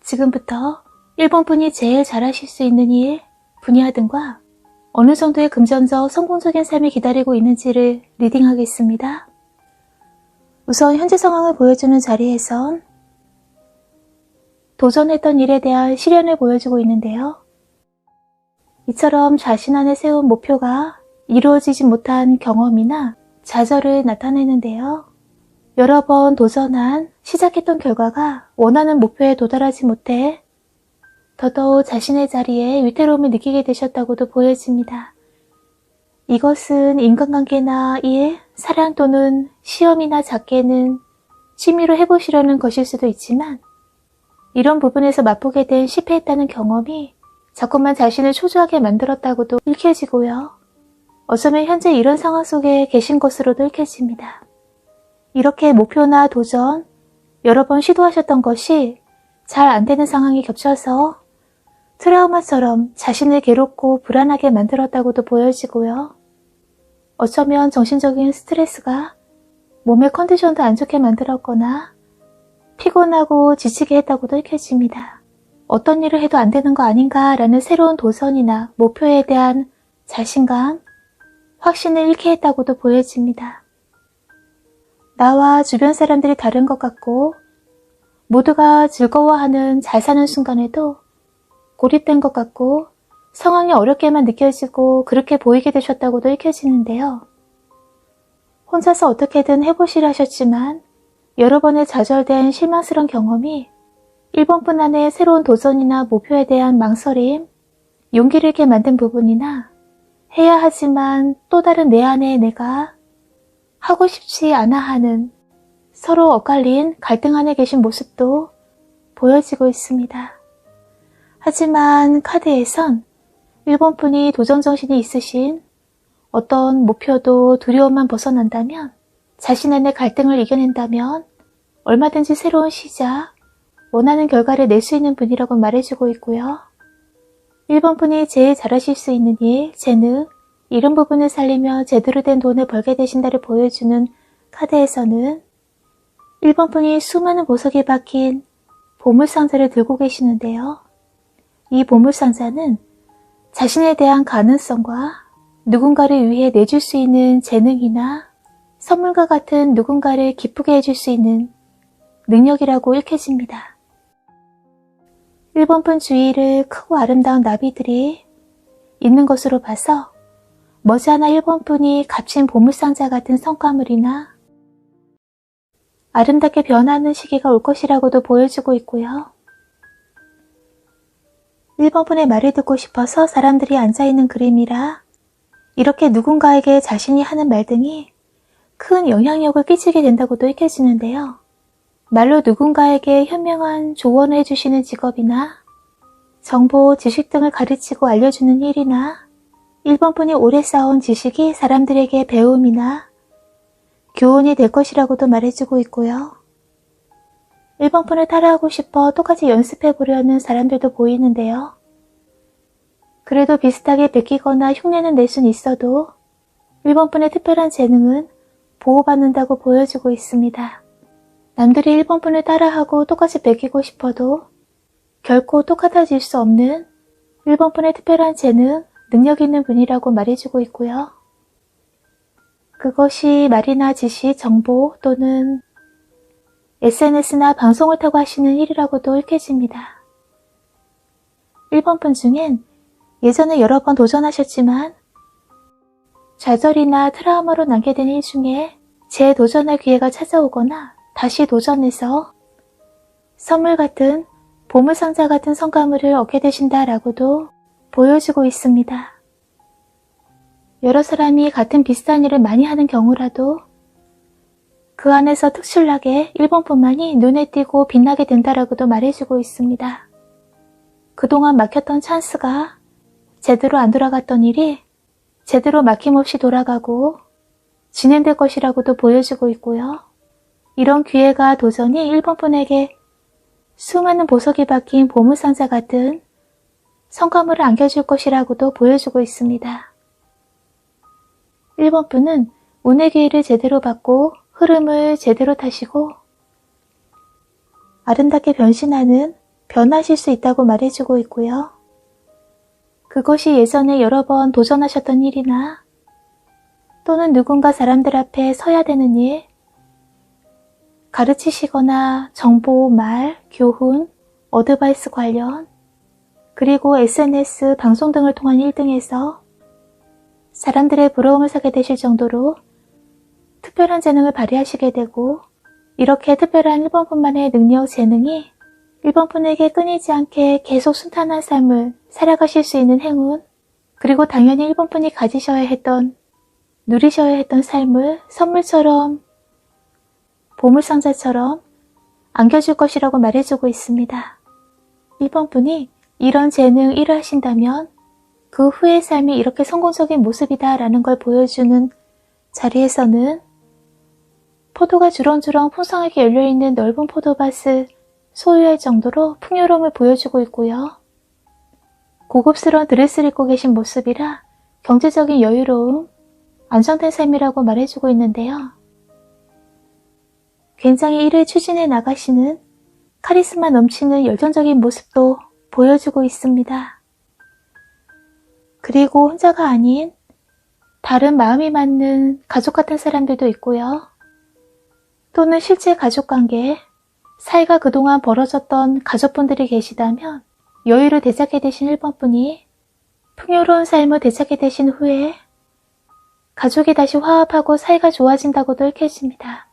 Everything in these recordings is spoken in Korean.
지금부터 1번 분이 제일 잘하실 수 있는 일, 분야 등과 어느 정도의 금전적 성공적인 삶이 기다리고 있는지를 리딩하겠습니다. 우선 현재 상황을 보여주는 자리에선 도전했던 일에 대한 실현을 보여주고 있는데요. 이처럼 자신 안에 세운 목표가 이루어지지 못한 경험이나 좌절을 나타내는데요. 여러 번 도전한, 시작했던 결과가 원하는 목표에 도달하지 못해 더더욱 자신의 자리에 위태로움을 느끼게 되셨다고도 보여집니다. 이것은 인간관계나 일, 사랑 또는 시험이나 작게는 취미로 해보시려는 것일 수도 있지만 이런 부분에서 맛보게 된 실패했다는 경험이 자꾸만 자신을 초조하게 만들었다고도 읽혀지고요. 어쩌면 현재 이런 상황 속에 계신 것으로도 읽혀집니다. 이렇게 목표나 도전, 여러 번 시도하셨던 것이 잘 안 되는 상황이 겹쳐서 트라우마처럼 자신을 괴롭고 불안하게 만들었다고도 보여지고요. 어쩌면 정신적인 스트레스가 몸의 컨디션도 안 좋게 만들었거나 피곤하고 지치게 했다고도 읽혀집니다. 어떤 일을 해도 안 되는 거 아닌가라는 새로운 도전이나 목표에 대한 자신감, 확신을 잃게 했다고도 보여집니다. 나와 주변 사람들이 다른 것 같고 모두가 즐거워하는 잘 사는 순간에도 고립된 것 같고 상황이 어렵게만 느껴지고 그렇게 보이게 되셨다고도 읽혀지는데요. 혼자서 어떻게든 해보시려 하셨지만 여러 번의 좌절된 실망스러운 경험이 1번뿐 안에 새로운 도전이나 목표에 대한 망설임, 용기를 잃게 만든 부분이나 해야 하지만 또 다른 내 안의 내가 하고 싶지 않아 하는 서로 엇갈린 갈등 안에 계신 모습도 보여지고 있습니다. 하지만 카드에선 1번뿐이 도전정신이 있으신 어떤 목표도 두려움만 벗어난다면 자신 안의 갈등을 이겨낸다면 얼마든지 새로운 시작, 원하는 결과를 낼 수 있는 분이라고 말해주고 있고요. 1번뿐이 제일 잘하실 수 있는 일, 재능, 이런 부분을 살리며 제대로 된 돈을 벌게 되신다를 보여주는 카드에서는 1번뿐이 수많은 보석이 박힌 보물상자를 들고 계시는데요. 이 보물상자는 자신에 대한 가능성과 누군가를 위해 내줄 수 있는 재능이나 선물과 같은 누군가를 기쁘게 해줄 수 있는 능력이라고 읽혀집니다. 1번뿐 주위를 크고 아름다운 나비들이 있는 것으로 봐서 머지않아 1번뿐이 값진 보물상자 같은 성과물이나 아름답게 변하는 시기가 올 것이라고도 보여주고 있고요. 1번뿐의 말을 듣고 싶어서 사람들이 앉아있는 그림이라 이렇게 누군가에게 자신이 하는 말 등이 큰 영향력을 끼치게 된다고도 읽혀지는데요. 말로 누군가에게 현명한 조언을 해주시는 직업이나 정보, 지식 등을 가르치고 알려주는 일이나 1번뿐이 오래 쌓아온 지식이 사람들에게 배움이나 교훈이 될 것이라고도 말해주고 있고요. 1번뿐을 따라하고 싶어 똑같이 연습해보려는 사람들도 보이는데요. 그래도 비슷하게 베끼거나 흉내는 낼 수는 있어도 1번뿐의 특별한 재능은 보호받는다고 보여주고 있습니다. 남들이 1번뿐을 따라하고 똑같이 베끼고 싶어도 결코 똑같아질 수 없는 1번뿐의 특별한 재능, 능력 있는 분이라고 말해주고 있고요. 그것이 말이나 지식, 정보 또는 SNS나 방송을 타고 하시는 일이라고도 읽혀집니다. 1번뿐 중엔 예전에 여러 번 도전하셨지만 좌절이나 트라우마로 남게 된 일 중에 재도전할 기회가 찾아오거나 다시 도전해서 선물 같은 보물상자 같은 성과물을 얻게 되신다라고도 보여주고 있습니다. 여러 사람이 같은 비슷한 일을 많이 하는 경우라도 그 안에서 특출나게 1번뿐만이 눈에 띄고 빛나게 된다라고도 말해주고 있습니다. 그동안 막혔던 찬스가 제대로 안 돌아갔던 일이 제대로 막힘없이 돌아가고 진행될 것이라고도 보여주고 있고요. 이런 기회가 도전이 1번뿐에게 수많은 보석이 박힌 보물상자 같은 성과물을 안겨줄 것이라고도 보여주고 있습니다. 1번뿐은 운의 기회를 제대로 받고 흐름을 제대로 타시고 아름답게 변신하는 변하실 수 있다고 말해주고 있고요. 그것이 예전에 여러 번 도전하셨던 일이나 또는 누군가 사람들 앞에 서야 되는 일, 가르치시거나 정보, 말, 교훈, 어드바이스 관련, 그리고 SNS, 방송 등을 통한 일 등에서 사람들의 부러움을 사게 되실 정도로 특별한 재능을 발휘하시게 되고, 이렇게 특별한 1번뿐만의 능력, 재능이 1번분에게 끊이지 않게 계속 순탄한 삶을 살아가실 수 있는 행운, 그리고 당연히 1번분이 가지셔야 했던, 누리셔야 했던 삶을 선물처럼, 보물상자처럼 안겨줄 것이라고 말해주고 있습니다. 1번분이 이런 재능 1을 하신다면 그 후의 삶이 이렇게 성공적인 모습이다 라는 걸 보여주는 자리에서는 포도가 주렁주렁 풍성하게 열려있는 넓은 포도밭을 소유할 정도로 풍요로움을 보여주고 있고요. 고급스러운 드레스를 입고 계신 모습이라 경제적인 여유로움, 안정된 삶이라고 말해주고 있는데요. 굉장히 일을 추진해 나가시는 카리스마 넘치는 열정적인 모습도 보여주고 있습니다. 그리고 혼자가 아닌 다른 마음이 맞는 가족 같은 사람들도 있고요. 또는 실제 가족관계, 사이가 그동안 벌어졌던 가족분들이 계시다면 여유를 되찾게 되신 1번분이 풍요로운 삶을 되찾게 되신 후에 가족이 다시 화합하고 사이가 좋아진다고도 읽혀집니다.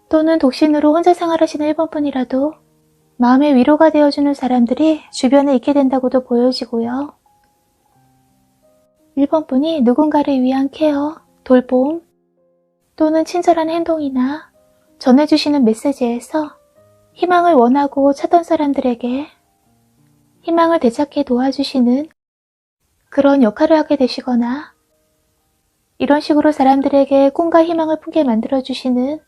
또는 독신으로 혼자 생활하시는 1번분이라도 마음의 위로가 되어주는 사람들이 주변에 있게 된다고도 보여지고요. 1번분이 누군가를 위한 케어, 돌봄, 또는 친절한 행동이나 전해주시는 메시지에서 희망을 원하고 찾던 사람들에게 희망을 되찾게 도와주시는 그런 역할을 하게 되시거나, 이런 식으로 사람들에게 꿈과 희망을 품게 만들어주시는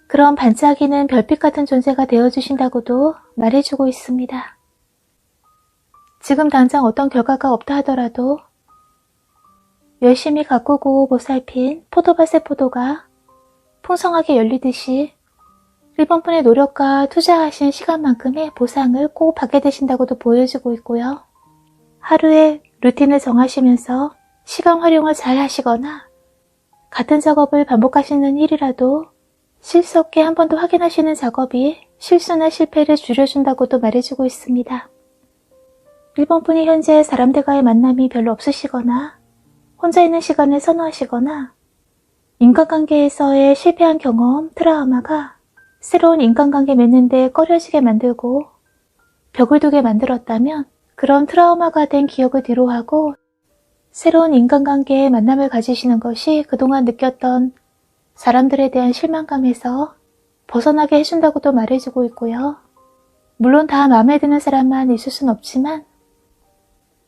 그런 반짝이는 별빛 같은 존재가 되어주신다고도 말해주고 있습니다. 지금 당장 어떤 결과가 없다 하더라도 열심히 가꾸고 보살핀 포도밭의 포도가 풍성하게 열리듯이 1번분의 노력과 투자하신 시간만큼의 보상을 꼭 받게 되신다고도 보여주고 있고요. 하루에 루틴을 정하시면서 시간 활용을 잘 하시거나 같은 작업을 반복하시는 일이라도 실수 없게 한 번 더 확인하시는 작업이 실수나 실패를 줄여준다고도 말해주고 있습니다. 1번분이 현재 사람들과의 만남이 별로 없으시거나 혼자 있는 시간을 선호하시거나 인간관계에서의 실패한 경험, 트라우마가 새로운 인간관계 맺는데 꺼려지게 만들고 벽을 두게 만들었다면 그런 트라우마가 된 기억을 뒤로하고 새로운 인간관계의 만남을 가지시는 것이 그동안 느꼈던 사람들에 대한 실망감에서 벗어나게 해준다고도 말해주고 있고요. 물론 다 마음에 드는 사람만 있을 순 없지만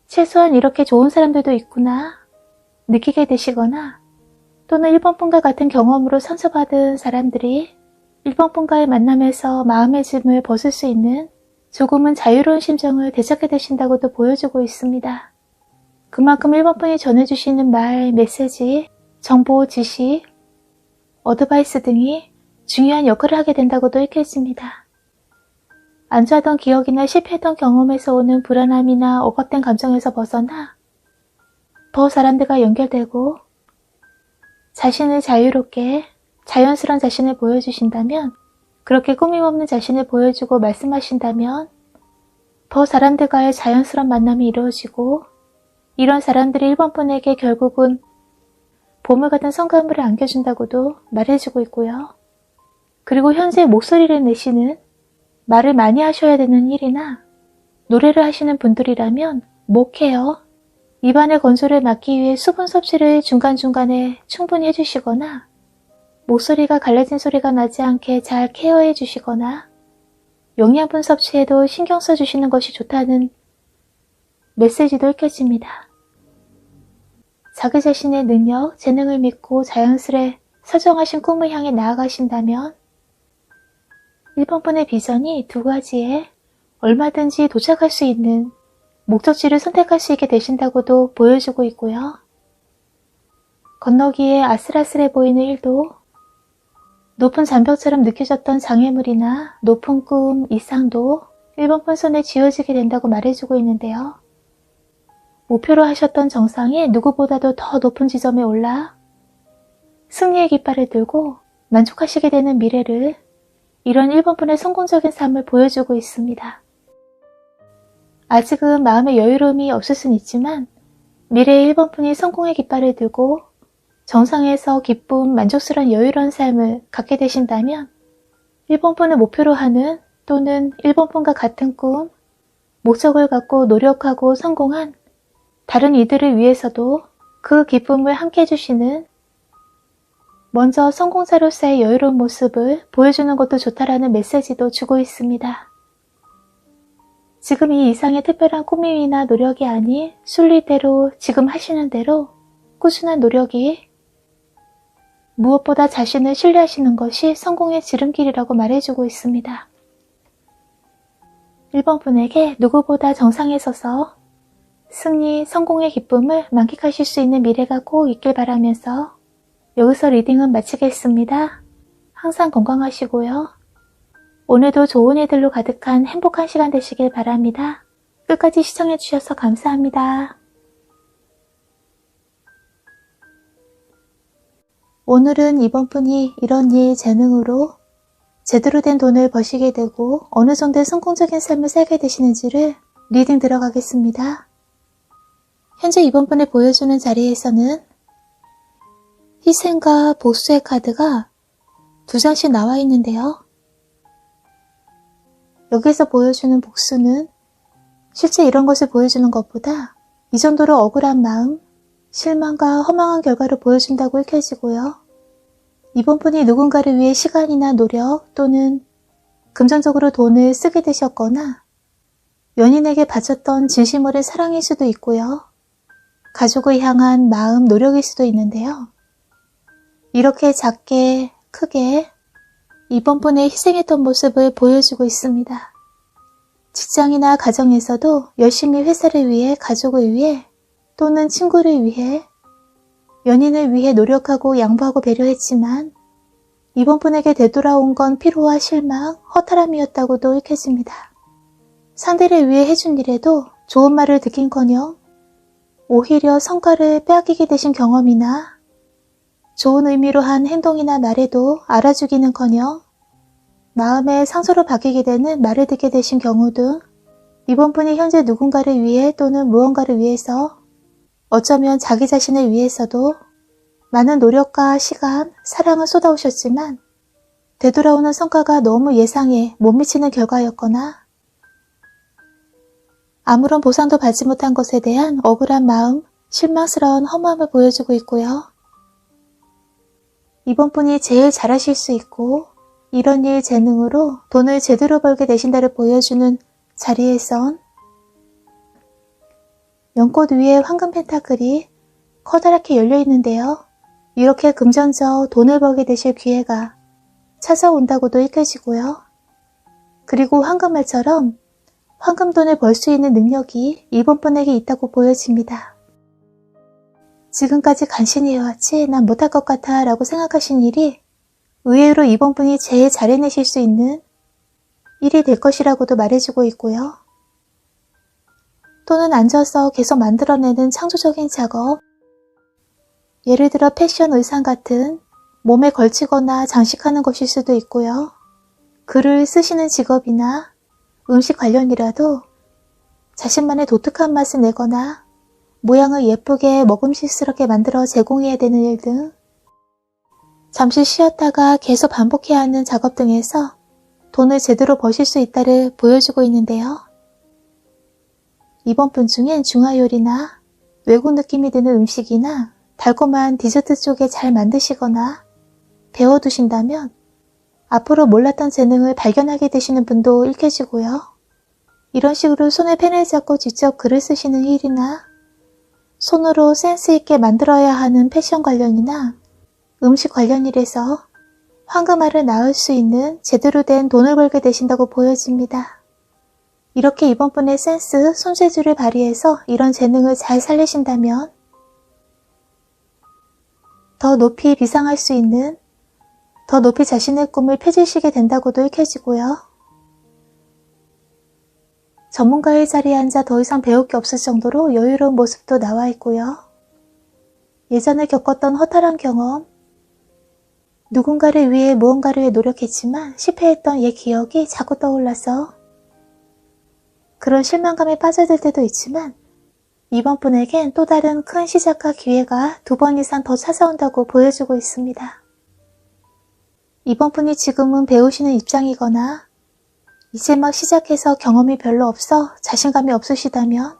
최소한 이렇게 좋은 사람들도 있구나 느끼게 되시거나, 또는 1번분과 같은 경험으로 상처받은 사람들이 1번분과의 만남에서 마음의 짐을 벗을 수 있는 조금은 자유로운 심정을 되찾게 되신다고도 보여주고 있습니다. 그만큼 1번분이 전해주시는 말, 메시지, 정보, 지식, 어드바이스 등이 중요한 역할을 하게 된다고도 읽혀있습니다. 안 좋았던 기억이나 실패했던 경험에서 오는 불안함이나 억압된 감정에서 벗어나 더 사람들과 연결되고 자신을 자유롭게 자연스러운 자신을 보여주신다면, 그렇게 꾸밈없는 자신을 보여주고 말씀하신다면 더 사람들과의 자연스러운 만남이 이루어지고 이런 사람들이 1번분에게 결국은 보물 같은 성과물을 안겨준다고도 말해주고 있고요. 그리고 현재 목소리를 내시는, 말을 많이 하셔야 되는 일이나 노래를 하시는 분들이라면 목 케어, 입안의 건조를 막기 위해 수분 섭취를 중간중간에 충분히 해주시거나 목소리가 갈라진 소리가 나지 않게 잘 케어해 주시거나 영양분 섭취에도 신경 써주시는 것이 좋다는 메시지도 읽혀집니다. 자기 자신의 능력, 재능을 믿고 자연스레 설정하신 꿈을 향해 나아가신다면 1번분의 비전이 두 가지에 얼마든지 도착할 수 있는 목적지를 선택할 수 있게 되신다고도 보여주고 있고요. 건너기에 아슬아슬해 보이는 일도 높은 장벽처럼 느껴졌던 장애물이나 높은 꿈, 이상도 1번 분 손에 쥐어지게 된다고 말해주고 있는데요. 목표로 하셨던 정상이 누구보다도 더 높은 지점에 올라 승리의 깃발을 들고 만족하시게 되는 미래를 이런 1번 분의 성공적인 삶을 보여주고 있습니다. 아직은 마음의 여유로움이 없을 순 있지만 미래의 1번 분이 성공의 깃발을 들고 정상에서 기쁨, 만족스러운 여유로운 삶을 갖게 되신다면 1번 분을 목표로 하는 또는 1번 분과 같은 꿈, 목적을 갖고 노력하고 성공한 다른 이들을 위해서도 그 기쁨을 함께 해주시는 먼저 성공자로서의 여유로운 모습을 보여주는 것도 좋다라는 메시지도 주고 있습니다. 지금 이 이상의 특별한 꾸밈이나 노력이 아닌 순리대로 지금 하시는 대로 꾸준한 노력이 무엇보다 자신을 신뢰하시는 것이 성공의 지름길이라고 말해주고 있습니다. 1번 분에게 누구보다 정상에 서서 승리, 성공의 기쁨을 만끽하실 수 있는 미래가 꼭 있길 바라면서 여기서 리딩은 마치겠습니다. 항상 건강하시고요. 오늘도 좋은 일들로 가득한 행복한 시간 되시길 바랍니다. 끝까지 시청해주셔서 감사합니다. 오늘은 이번 분이 이런 일 재능으로 제대로 된 돈을 버시게 되고 어느 정도의 성공적인 삶을 살게 되시는지를 리딩 들어가겠습니다. 현재 이번 분이 보여주는 자리에서는 희생과 복수의 카드가 2장씩 나와 있는데요. 여기서 보여주는 복수는 실제 이런 것을 보여주는 것보다 이 정도로 억울한 마음, 실망과 허망한 결과를 보여준다고 읽혀지고요. 이번 분이 누군가를 위해 시간이나 노력 또는 금전적으로 돈을 쓰게 되셨거나 연인에게 바쳤던 진심 어린 사랑일 수도 있고요. 가족을 향한 마음, 노력일 수도 있는데요. 이렇게 작게, 크게 이번 분의 희생했던 모습을 보여주고 있습니다. 직장이나 가정에서도 열심히 회사를 위해, 가족을 위해 또는 친구를 위해, 연인을 위해 노력하고 양보하고 배려했지만 이번 분에게 되돌아온 건 피로와 실망, 허탈함이었다고도 읽혀집니다. 상대를 위해 해준 일에도 좋은 말을 듣긴커녕 오히려 성과를 빼앗기게 되신 경험이나 좋은 의미로 한 행동이나 말에도 알아주기는커녕 마음의 상처로 바뀌게 되는 말을 듣게 되신 경우 등 이번 분이 현재 누군가를 위해 또는 무언가를 위해서 어쩌면 자기 자신을 위해서도 많은 노력과 시간, 사랑을 쏟아오셨지만 되돌아오는 성과가 너무 예상에 못 미치는 결과였거나 아무런 보상도 받지 못한 것에 대한 억울한 마음, 실망스러운 허무함을 보여주고 있고요. 이번 분이 제일 잘하실 수 있고 이런 일 재능으로 돈을 제대로 벌게 되신다를 보여주는 자리에선 연꽃 위에 황금 펜타클이 커다랗게 열려 있는데요. 이렇게 금전적 돈을 벌게 되실 기회가 찾아온다고도 읽혀지고요. 그리고 황금알처럼 황금돈을 벌 수 있는 능력이 이번 분에게 있다고 보여집니다. 지금까지 간신히 해왔지 난 못할 것 같아 라고 생각하신 일이 의외로 이번 분이 제일 잘해내실 수 있는 일이 될 것이라고도 말해주고 있고요. 또는 앉아서 계속 만들어내는 창조적인 작업, 예를 들어 패션 의상 같은 몸에 걸치거나 장식하는 것일 수도 있고요. 글을 쓰시는 직업이나 음식 관련이라도 자신만의 독특한 맛을 내거나 모양을 예쁘게 먹음직스럽게 만들어 제공해야 되는 일 등 잠시 쉬었다가 계속 반복해야 하는 작업 등에서 돈을 제대로 버실 수 있다를 보여주고 있는데요. 이번 분 중엔 중화요리나 외국 느낌이 드는 음식이나 달콤한 디저트 쪽에 잘 만드시거나 배워두신다면 앞으로 몰랐던 재능을 발견하게 되시는 분도 읽혀지고요. 이런 식으로 손에 펜을 잡고 직접 글을 쓰시는 일이나 손으로 센스 있게 만들어야 하는 패션 관련이나 음식 관련 일에서 황금알을 낳을 수 있는 제대로 된 돈을 벌게 되신다고 보여집니다. 이렇게 이번 분의 센스, 손재주를 발휘해서 이런 재능을 잘 살리신다면 더 높이 비상할 수 있는, 더 높이 자신의 꿈을 펼치시게 된다고도 읽혀지고요. 전문가의 자리에 앉아 더 이상 배울 게 없을 정도로 여유로운 모습도 나와 있고요. 예전에 겪었던 허탈한 경험, 누군가를 위해 무언가를 노력했지만 실패했던 옛 기억이 자꾸 떠올라서 그런 실망감에 빠져들 때도 있지만 이번 분에겐 또 다른 큰 시작과 기회가 2번 이상 더 찾아온다고 보여주고 있습니다. 이번 분이 지금은 배우시는 입장이거나 이제 막 시작해서 경험이 별로 없어 자신감이 없으시다면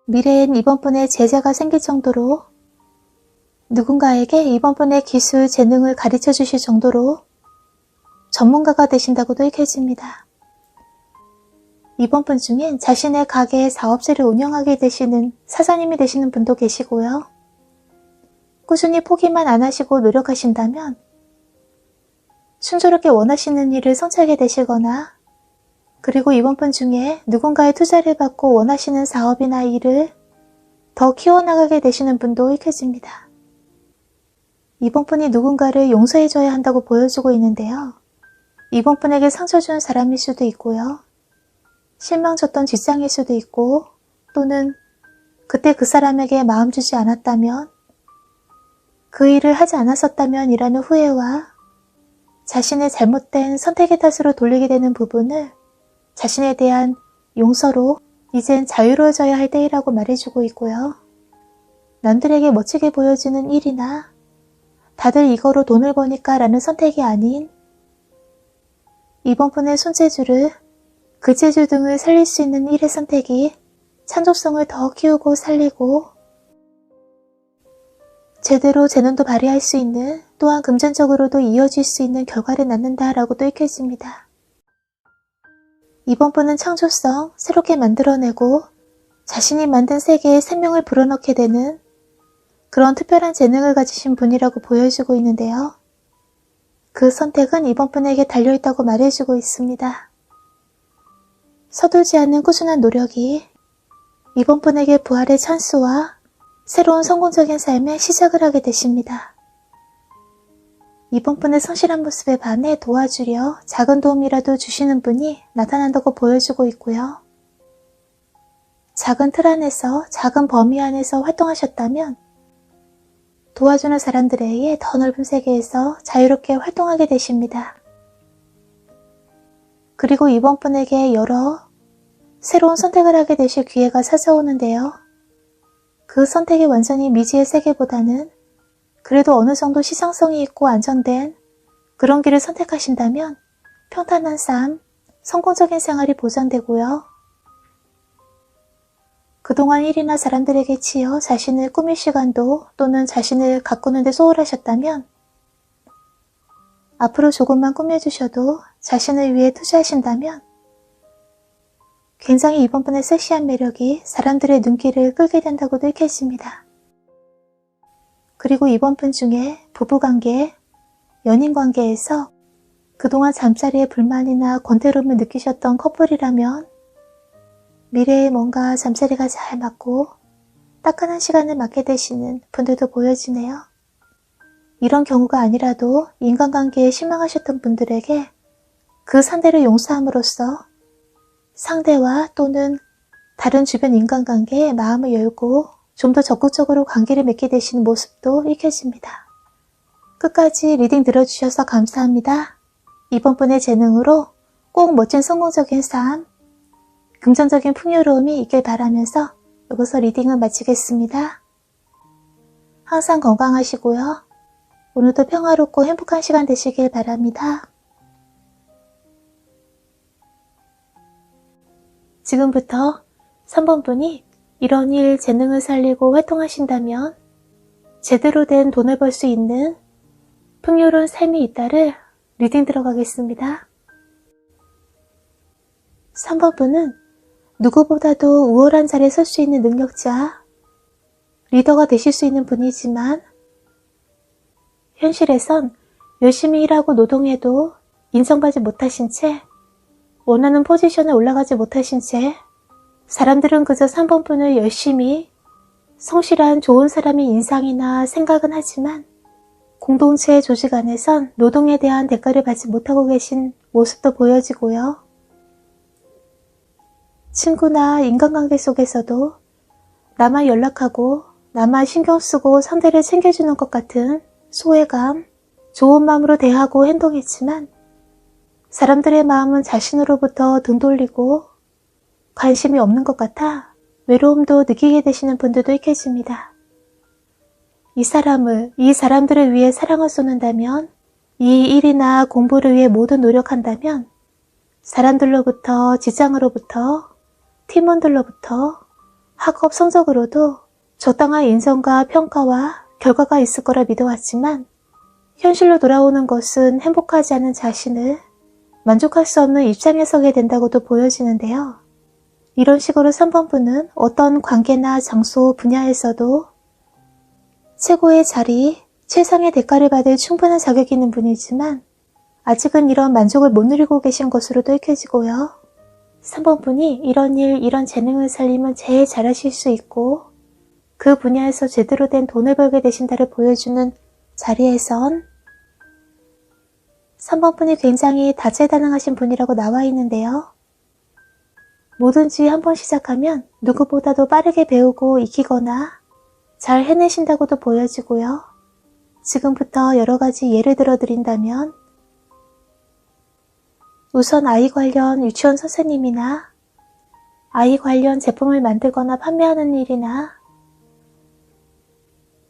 미래엔 이번 분의 제자가 생길 정도로 누군가에게 이번 분의 기술, 재능을 가르쳐 주실 정도로 전문가가 되신다고도 읽혀집니다. 이번 분 중엔 자신의 가게, 사업실을 운영하게 되시는 사장님이 되시는 분도 계시고요. 꾸준히 포기만 안 하시고 노력하신다면 순조롭게 원하시는 일을 성취하게 되시거나 그리고 이번 분 중에 누군가의 투자를 받고 원하시는 사업이나 일을 더 키워나가게 되시는 분도 읽혀집니다. 이번 분이 누군가를 용서해줘야 한다고 보여주고 있는데요. 이번 분에게 상처 준 사람일 수도 있고요. 실망 줬던 직장일 수도 있고 또는 그때 그 사람에게 마음 주지 않았다면 그 일을 하지 않았었다면 이라는 후회와 자신의 잘못된 선택의 탓으로 돌리게 되는 부분을 자신에 대한 용서로 이젠 자유로워져야 할 때이라고 말해주고 있고요. 남들에게 멋지게 보여지는 일이나 다들 이거로 돈을 버니까 라는 선택이 아닌 이번 분의 손재주를 글재주 등을 살릴 수 있는 일의 선택이 창조성을 더 키우고 살리고 제대로 재능도 발휘할 수 있는 또한 금전적으로도 이어질 수 있는 결과를 낳는다라고도 읽혀집니다. 이번 분은 창조성, 새롭게 만들어내고 자신이 만든 세계에 생명을 불어넣게 되는 그런 특별한 재능을 가지신 분이라고 보여주고 있는데요. 그 선택은 이번 분에게 달려있다고 말해주고 있습니다. 서툴지 않는 꾸준한 노력이 이번 분에게 부활의 찬스와 새로운 성공적인 삶의 시작을 하게 되십니다. 이번 분의 성실한 모습에 반해 도와주려 작은 도움이라도 주시는 분이 나타난다고 보여주고 있고요. 작은 틀 안에서, 작은 범위 안에서 활동하셨다면 도와주는 사람들에 의해 더 넓은 세계에서 자유롭게 활동하게 되십니다. 그리고 이번 분에게 여러 새로운 선택을 하게 되실 기회가 찾아오는데요. 그 선택이 완전히 미지의 세계보다는 그래도 어느 정도 시장성이 있고 안전된 그런 길을 선택하신다면 평탄한 삶, 성공적인 생활이 보장되고요. 그동안 일이나 사람들에게 치여 자신을 꾸밀 시간도 또는 자신을 가꾸는 데 소홀하셨다면 앞으로 조금만 꾸며주셔도 자신을 위해 투자하신다면 굉장히 이번 분의 섹시한 매력이 사람들의 눈길을 끌게 된다고도 읽혀집니다. 그리고 이번 분 중에 부부관계, 연인관계에서 그동안 잠자리에 불만이나 권태로움을 느끼셨던 커플이라면 미래에 뭔가 잠자리가 잘 맞고 따끈한 시간을 맞게 되시는 분들도 보여지네요. 이런 경우가 아니라도 인간관계에 실망하셨던 분들에게 그 상대를 용서함으로써 상대와 또는 다른 주변 인간관계에 마음을 열고 좀 더 적극적으로 관계를 맺게 되시는 모습도 읽혀집니다. 끝까지 리딩 들어주셔서 감사합니다. 이번 분의 재능으로 꼭 멋진 성공적인 삶, 긍정적인 풍요로움이 있길 바라면서 여기서 리딩을 마치겠습니다. 항상 건강하시고요. 오늘도 평화롭고 행복한 시간 되시길 바랍니다. 지금부터 3번 분이 이런 일 재능을 살리고 활동하신다면 제대로 된 돈을 벌 수 있는 풍요로운 삶이 있다를 리딩 들어가겠습니다. 3번 분은 누구보다도 우월한 자리에 설 수 있는 능력자, 리더가 되실 수 있는 분이지만 현실에선 열심히 일하고 노동해도 인정받지 못하신 채 원하는 포지션에 올라가지 못하신 채 사람들은 그저 3번 분을 열심히 성실한 좋은 사람의 인상이나 생각은 하지만 공동체 조직 안에선 노동에 대한 대가를 받지 못하고 계신 모습도 보여지고요. 친구나 인간관계 속에서도 나만 연락하고 나만 신경 쓰고 상대를 챙겨주는 것 같은 소외감, 좋은 마음으로 대하고 행동했지만 사람들의 마음은 자신으로부터 등 돌리고 관심이 없는 것 같아 외로움도 느끼게 되시는 분들도 있겠습니다. 이 사람들을 위해 사랑을 쏟는다면, 이 일이나 공부를 위해 모두 노력한다면 사람들로부터, 직장으로부터, 팀원들로부터, 학업 성적으로도 적당한 인정과 평가와 결과가 있을 거라 믿어왔지만 현실로 돌아오는 것은 행복하지 않은 자신을 만족할 수 없는 입장에 서게 된다고도 보여지는데요. 이런 식으로 3번 분은 어떤 관계나 장소, 분야에서도 최고의 자리, 최상의 대가를 받을 충분한 자격이 있는 분이지만 아직은 이런 만족을 못 누리고 계신 것으로도 읽혀지고요. 3번 분이 이런 일, 이런 재능을 살리면 제일 잘하실 수 있고 그 분야에서 제대로 된 돈을 벌게 되신다를 보여주는 자리에선 3번 분이 굉장히 다재다능하신 분이라고 나와 있는데요. 뭐든지 한번 시작하면 누구보다도 빠르게 배우고 익히거나 잘 해내신다고도 보여지고요. 지금부터 여러 가지 예를 들어 드린다면 우선 아이 관련 유치원 선생님이나 아이 관련 제품을 만들거나 판매하는 일이나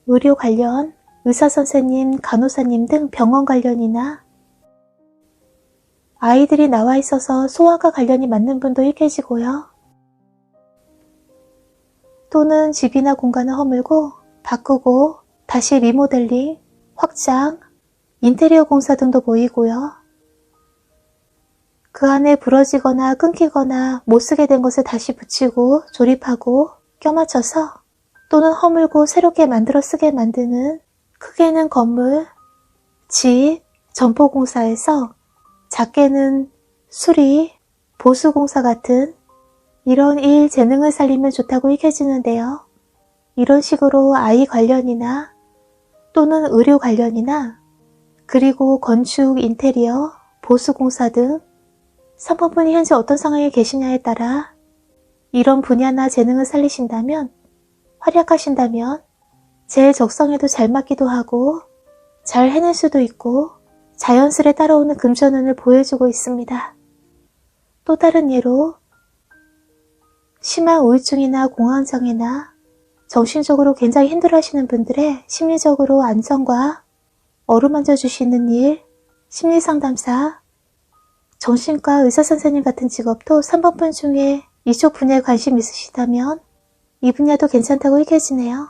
의료 관련 의사 선생님, 간호사님 등 병원 관련이나 아이들이 나와 있어서 소아과 관련이 맞는 분도 읽혀지고요. 또는 집이나 공간을 허물고 바꾸고 다시 리모델링, 확장, 인테리어 공사 등도 보이고요. 그 안에 부러지거나 끊기거나 못쓰게 된 것을 다시 붙이고 조립하고 껴맞춰서 또는 허물고 새롭게 만들어 쓰게 만드는 크게는 건물, 집, 점포공사에서 작게는 수리, 보수공사 같은 이런 일 재능을 살리면 좋다고 읽혀지는데요. 이런 식으로 아이 관련이나 또는 의료 관련이나 그리고 건축, 인테리어, 보수공사 등 3번 분이 현재 어떤 상황에 계시냐에 따라 이런 분야나 재능을 살리신다면 활약하신다면 제일 적성에도 잘 맞기도 하고 잘 해낼 수도 있고 자연스레 따라오는 금전운을 보여주고 있습니다. 또 다른 예로 심한 우울증이나 공황장애나 정신적으로 굉장히 힘들어하시는 분들의 심리적으로 안정과 어루만져 주시는 일, 심리상담사, 정신과 의사선생님 같은 직업도 3번 분 중에 이쪽 분야에 관심 있으시다면 이 분야도 괜찮다고 읽혀지네요.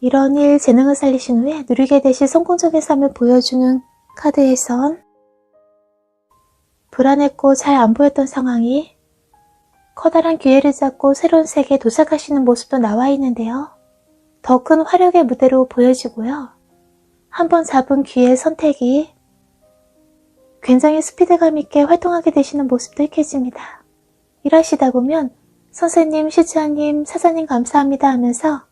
이런 일 재능을 살리신 후에 누리게 되실 성공적인 삶을 보여주는 카드에선 불안했고 잘 안 보였던 상황이 커다란 기회를 잡고 새로운 세계에 도착하시는 모습도 나와 있는데요. 더 큰 화력의 무대로 보여지고요. 한번 잡은 기회의 선택이 굉장히 스피드감 있게 활동하게 되시는 모습도 읽혀집니다. 일하시다 보면 선생님, 실장님, 사장님 감사합니다 하면서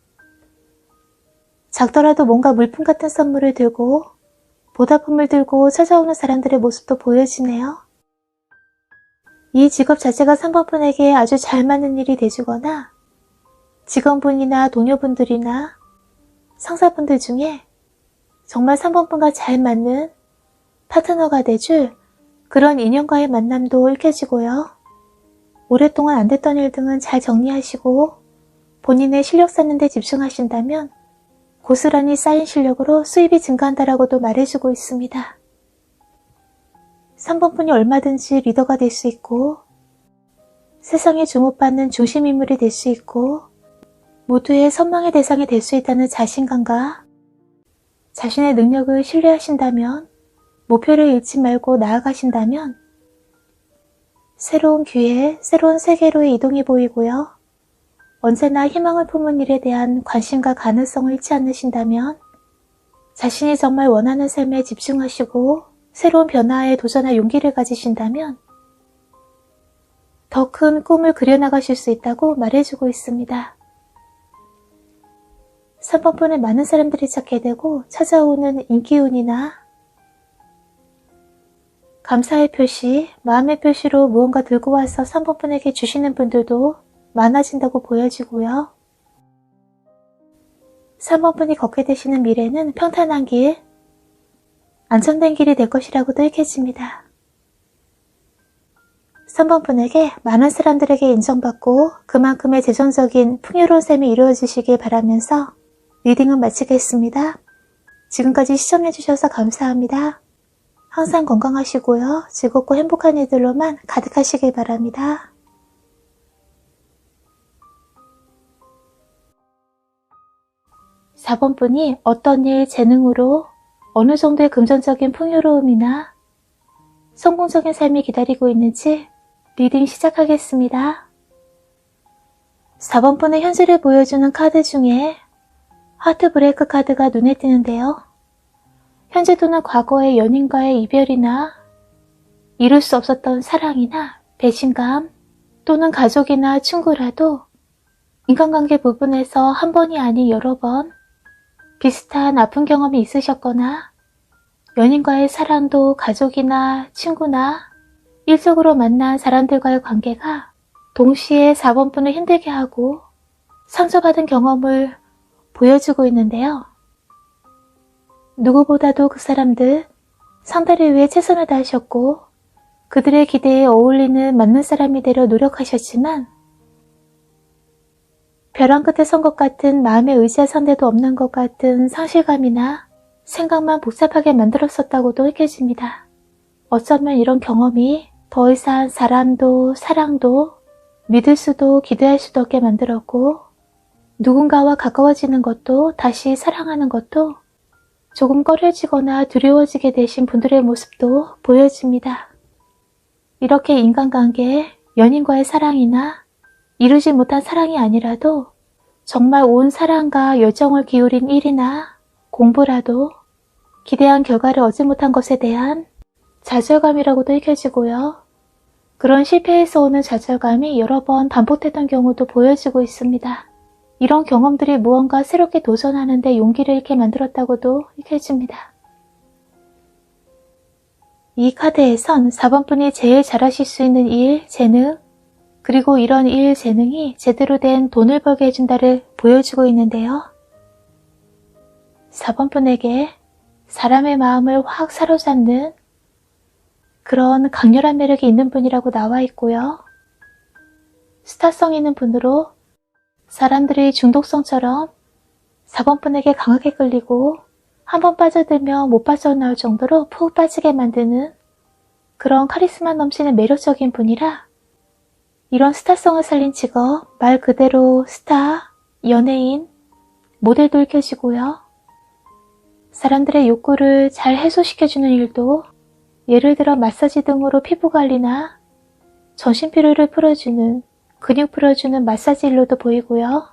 작더라도 뭔가 물품 같은 선물을 들고 보답품을 들고 찾아오는 사람들의 모습도 보여지네요. 이 직업 자체가 3번 분에게 아주 잘 맞는 일이 돼주거나 직원분이나 동료분들이나 상사분들 중에 정말 3번 분과 잘 맞는 파트너가 돼줄 그런 인연과의 만남도 읽혀지고요. 오랫동안 안 됐던 일 등은 잘 정리하시고 본인의 실력 쌓는 데 집중하신다면 고스란히 쌓인 실력으로 수입이 증가한다라고도 말해주고 있습니다. 3번 분이 얼마든지 리더가 될 수 있고 세상에 주목받는 중심인물이 될 수 있고 모두의 선망의 대상이 될 수 있다는 자신감과 자신의 능력을 신뢰하신다면 목표를 잃지 말고 나아가신다면 새로운 기회, 새로운 세계로의 이동이 보이고요. 언제나 희망을 품은 일에 대한 관심과 가능성을 잃지 않으신다면 자신이 정말 원하는 삶에 집중하시고 새로운 변화에 도전할 용기를 가지신다면 더 큰 꿈을 그려나가실 수 있다고 말해주고 있습니다. 3번 분은 많은 사람들이 찾게 되고 찾아오는 인기운이나 감사의 표시, 마음의 표시로 무언가 들고 와서 3번 분에게 주시는 분들도 많아진다고 보여지고요. 3번 분이 걷게 되시는 미래는 평탄한 길, 안정된 길이 될 것이라고도 읽혀집니다. 3번 분에게 많은 사람들에게 인정받고 그만큼의 재정적인 풍요로운 삶이 이루어지시길 바라면서 리딩은 마치겠습니다. 지금까지 시청해주셔서 감사합니다. 항상 건강하시고요. 즐겁고 행복한 일들로만 가득하시길 바랍니다. (4번) 분이 어떤 일, 재능으로 어느 정도의 금전적인 풍요로움이나 성공적인 삶이 기다리고 있는지 리딩 시작하겠습니다. 4번 분의 현재를 보여주는 카드 중에 하트 브레이크 카드가 눈에 띄는데요. 현재 또는 과거의 연인과의 이별이나 이룰 수 없었던 사랑이나 배신감 또는 가족이나 친구라도 인간관계 부분에서 한 번이 아닌 여러 번 비슷한 아픈 경험이 있으셨거나 연인과의 사랑도 가족이나 친구나 일적으로 만난 사람들과의 관계가 동시에 4번 분을 힘들게 하고 상처받은 경험을 보여주고 있는데요. 누구보다도 그 사람들 상대를 위해 최선을 다하셨고 그들의 기대에 어울리는 맞는 사람이 되려 노력하셨지만 벼랑 끝에 선 것 같은 마음에 의지할 상대도 없는 것 같은 상실감이나 생각만 복잡하게 만들었었다고도 읽혀집니다. 어쩌면 이런 경험이 더 이상 사람도 사랑도 믿을 수도 기대할 수도 없게 만들었고 누군가와 가까워지는 것도 다시 사랑하는 것도 조금 꺼려지거나 두려워지게 되신 분들의 모습도 보여집니다. 이렇게 인간관계, 연인과의 사랑이나 이루지 못한 사랑이 아니라도 정말 온 사랑과 열정을 기울인 일이나 공부라도 기대한 결과를 얻지 못한 것에 대한 좌절감이라고도 읽혀지고요. 그런 실패에서 오는 좌절감이 여러 번 반복됐던 경우도 보여지고 있습니다. 이런 경험들이 무언가 새롭게 도전하는 데 용기를 잃게 만들었다고도 읽혀집니다. 이 카드에선 4번 분이 제일 잘하실 수 있는 일, 재능, 그리고 이런 일, 재능이 제대로 된 돈을 벌게 해준다를 보여주고 있는데요. 4번 분에게 사람의 마음을 확 사로잡는 그런 강렬한 매력이 있는 분이라고 나와 있고요. 스타성 있는 분으로 사람들이 중독성처럼 4번 분에게 강하게 끌리고 한번 빠져들면 못 빠져나올 정도로 푹 빠지게 만드는 그런 카리스마 넘치는 매력적인 분이라 이런 스타성을 살린 직업, 말 그대로 스타, 연예인, 모델도 읽혀지고요. 사람들의 욕구를 잘 해소시켜주는 일도 예를 들어 마사지 등으로 피부관리나 전신피로를 풀어주는 근육 풀어주는 마사지 일로도 보이고요.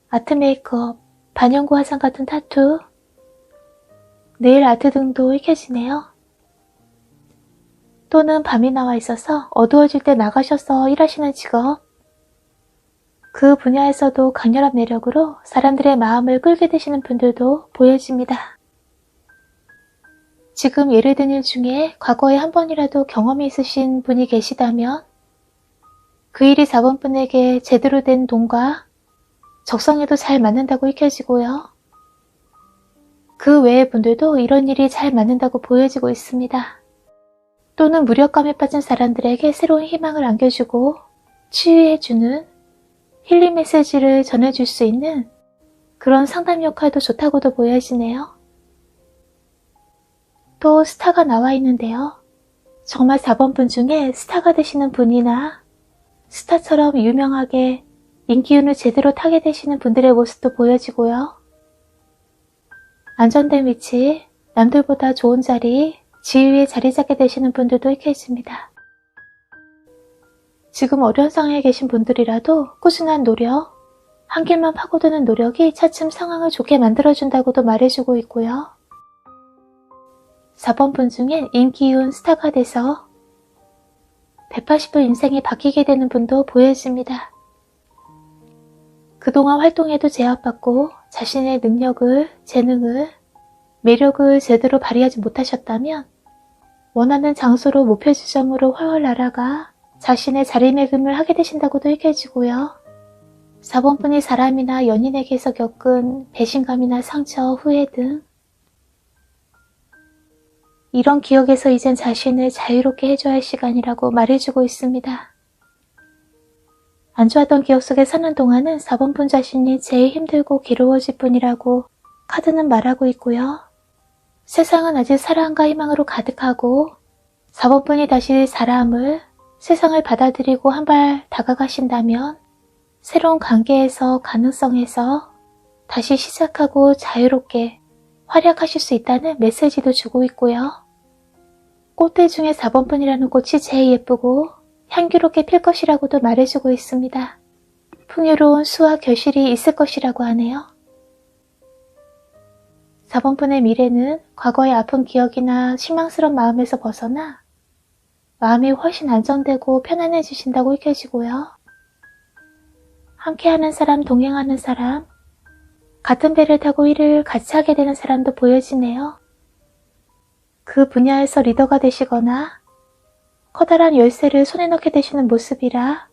아트 메이크업, 반영구 화장 같은 타투, 네일 아트 등도 읽혀지네요. 또는 밤이 나와 있어서 어두워질 때 나가셔서 일하시는 직업, 그 분야에서도 강렬한 매력으로 사람들의 마음을 끌게 되시는 분들도 보여집니다. 지금 예를 든 일 중에 과거에 한 번이라도 경험이 있으신 분이 계시다면 그 일이 4번 분에게 제대로 된 돈과 적성에도 잘 맞는다고 읽혀지고요. 그 외의 분들도 이런 일이 잘 맞는다고 보여지고 있습니다. 또는 무력감에 빠진 사람들에게 새로운 희망을 안겨주고 치유해주는 힐링 메시지를 전해줄 수 있는 그런 상담 역할도 좋다고도 보여지네요. 또 스타가 나와 있는데요. 정말 4번 분 중에 스타가 되시는 분이나 스타처럼 유명하게 인기운을 제대로 타게 되시는 분들의 모습도 보여지고요. 안전된 위치, 남들보다 좋은 자리, 지위에 자리 잡게 되시는 분들도 읽혀있습니다. 지금 어려운 상황에 계신 분들이라도 꾸준한 노력, 한 길만 파고드는 노력이 차츰 상황을 좋게 만들어준다고도 말해주고 있고요. 4번 분 중에 인기운 스타가 돼서 180도 인생이 바뀌게 되는 분도 보여집니다. 그동안 활동에도 제압받고 자신의 능력을, 재능을 매력을 제대로 발휘하지 못하셨다면 원하는 장소로 목표 지점으로 훨훨 날아가 자신의 자리매김을 하게 되신다고도 읽혀지고요. 4번분이 사람이나 연인에게서 겪은 배신감이나 상처, 후회 등 이런 기억에서 이젠 자신을 자유롭게 해줘야 할 시간이라고 말해주고 있습니다. 안 좋았던 기억 속에 사는 동안은 4번분 자신이 제일 힘들고 괴로워질 뿐이라고 카드는 말하고 있고요. 세상은 아직 사랑과 희망으로 가득하고 4번분이 다시 사람을, 세상을 받아들이고 한 발 다가가신다면 새로운 관계에서, 가능성에서 다시 시작하고 자유롭게 활약하실 수 있다는 메시지도 주고 있고요. 꽃들 중에 4번분이라는 꽃이 제일 예쁘고 향기롭게 필 것이라고도 말해주고 있습니다. 풍요로운 수와 결실이 있을 것이라고 하네요. 4번분의 미래는 과거의 아픈 기억이나 실망스러운 마음에서 벗어나 마음이 훨씬 안정되고 편안해지신다고 읽혀지고요. 함께하는 사람, 동행하는 사람, 같은 배를 타고 일을 같이 하게 되는 사람도 보여지네요. 그 분야에서 리더가 되시거나 커다란 열쇠를 손에 넣게 되시는 모습이라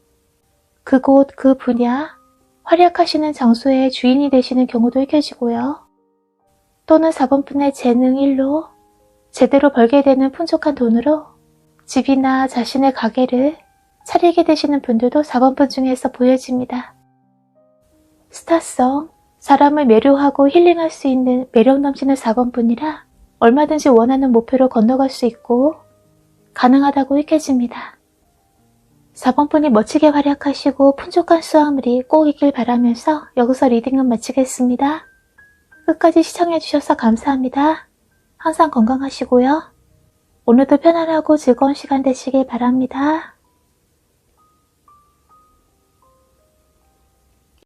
그곳, 그 분야, 활약하시는 장소의 주인이 되시는 경우도 읽혀지고요. 또는 4번분의 재능 일로 제대로 벌게 되는 풍족한 돈으로 집이나 자신의 가게를 차리게 되시는 분들도 4번분 중에서 보여집니다. 스타성, 사람을 매료하고 힐링할 수 있는 매력 넘치는 4번분이라 얼마든지 원하는 목표로 건너갈 수 있고 가능하다고 읽혀집니다. 4번분이 멋지게 활약하시고 풍족한 수확물이 꼭 있길 바라면서 여기서 리딩은 마치겠습니다. 끝까지 시청해주셔서 감사합니다. 항상 건강하시고요. 오늘도 편안하고 즐거운 시간 되시길 바랍니다.